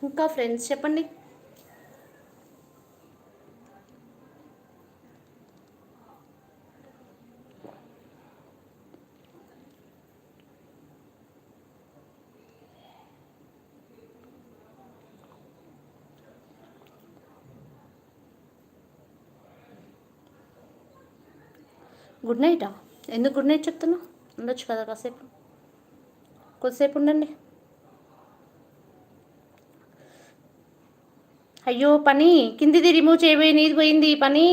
ఇంకా ఫ్రెండ్స్ చెప్పండి. గుడ్ నైటా? ఎందుకు గుడ్ నైట్ చెప్తున్నావు? ఉండొచ్చు కదా కాసేపు, కొద్దిసేపు ఉండండి. అయ్యో పని కిందిది రిమూవ్ చేయబోయి నీది పోయింది. పని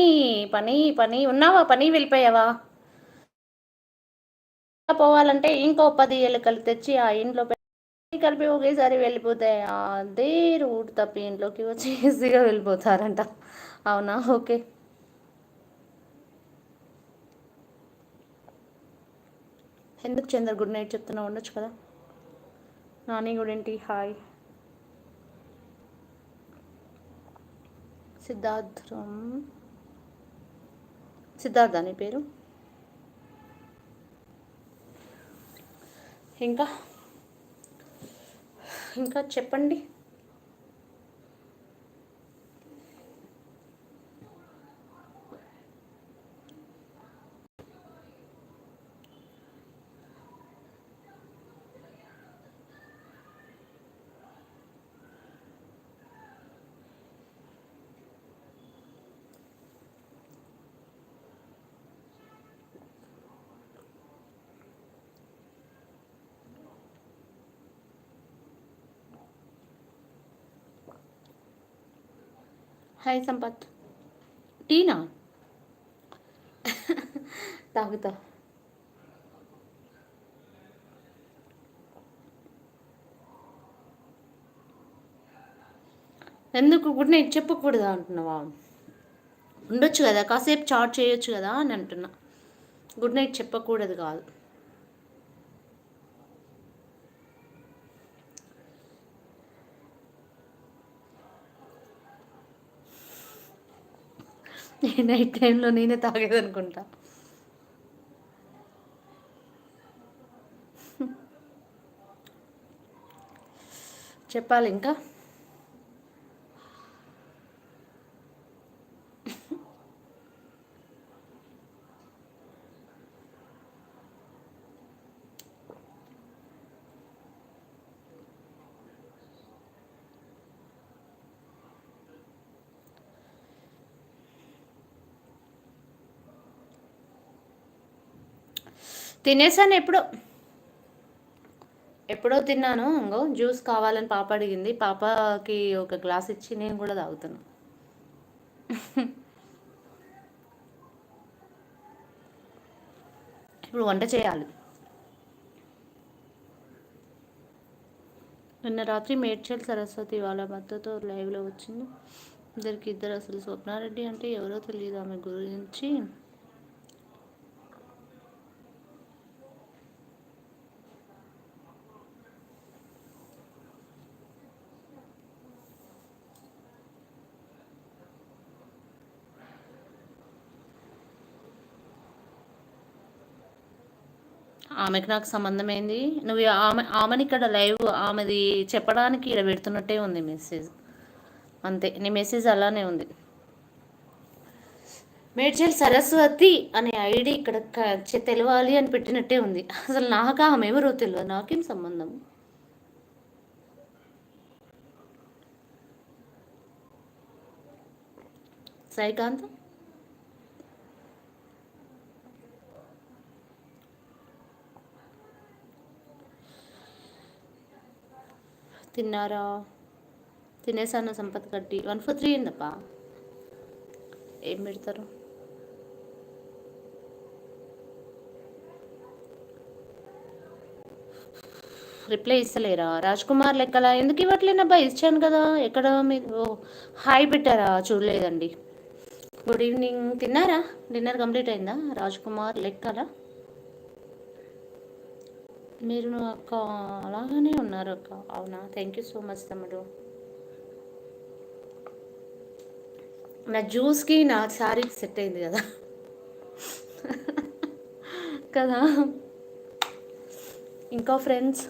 పని పని ఉన్నావా? పని వెళ్ళిపోయావా? పోవాలంటే ఇంకో 10 ఎలుకలు తెచ్చి ఆ ఇంట్లో కలిపి ఒకేసారి వెళ్ళిపోతాయి. అదే రూట్ తప్పి ఇంట్లోకి వచ్చి ఈజీగా వెళ్ళిపోతారంట. అవునా? ఓకే. ఎందుకు చంద్ర గుడ్ నైట్ చెప్తున్నావు? ఉండొచ్చు కదా. నాని గుడేంటి హాయ్. సిద్ధార్థం, సిద్ధార్థ నీ పేరు? ఇంకా ఇంకా చెప్పండి. హాయ్ సంపత్. టీనా తాగుతా. ఎందుకు గుడ్ నైట్ చెప్పకూడదా అంటున్నావా? ఉండొచ్చు కదా, కాసేపు చాట్ చేయొచ్చు కదా అని అంటున్నా. గుడ్ నైట్ చెప్పకూడదు కాదు. నైట్ టైంలో నేనే తాగేదనుకుంటా. చెప్పాలి ఇంకా. తినేసాను ఎప్పుడో తిన్నాను. ఇంకో జ్యూస్ కావాలని పాప అడిగింది. పాపకి ఒక గ్లాస్ ఇచ్చి నేను కూడా తాగుతాను. ఇప్పుడు వంట చేయాలి. నిన్న రాత్రి మేడ్చల్ సరస్వతి వాళ్ళ భర్తతో లైవ్లో వచ్చింది. ఇద్దరు అసలు స్వప్నారెడ్డి అంటే ఎవరో తెలియదు. ఆమె గురించి ఆమెకు నాకు సంబంధం ఏంది? నువ్వు ఆమెని ఇక్కడ లైవ్ ఆమెది చెప్పడానికి ఇక్కడ పెడుతున్నట్టే ఉంది మెసేజ్. అంతే, నీ మెసేజ్ అలానే ఉంది. మేడ్చల్ సరస్వతి అనే ఐడి ఇక్కడ తెలవాలి అని పెట్టినట్టే ఉంది. అసలు నాకు ఆమె ఎవరో తెలియదు. నాకేం సంబంధం? సాయికాంత్ తిన్నారా? తినేసాను. సంపత్ కట్టి 143 ఏందప్ప? ఏం పెడతారు? రిప్లై ఇస్తలేరా? రాజ్ కుమార్ లెక్కలా ఎందుకు ఇవ్వట్లేనబ్బా? ఇచ్చాను కదా. ఎక్కడ మీరు హాయ్ పెట్టారా? చూడలేదండి. Good evening. తిన్నారా? డిన్నర్ కంప్లీట్ అయిందా? రాజ్ కుమార్ లెక్కలా మీరు అక్క అలాగనే ఉన్నారు అక్క. అవునా? థ్యాంక్ యూ సో మచ్ తమ్ముడు. నా జ్యూస్కి నా శారీకి సెట్ అయింది కదా. కదా. ఇంకా ఫ్రెండ్స్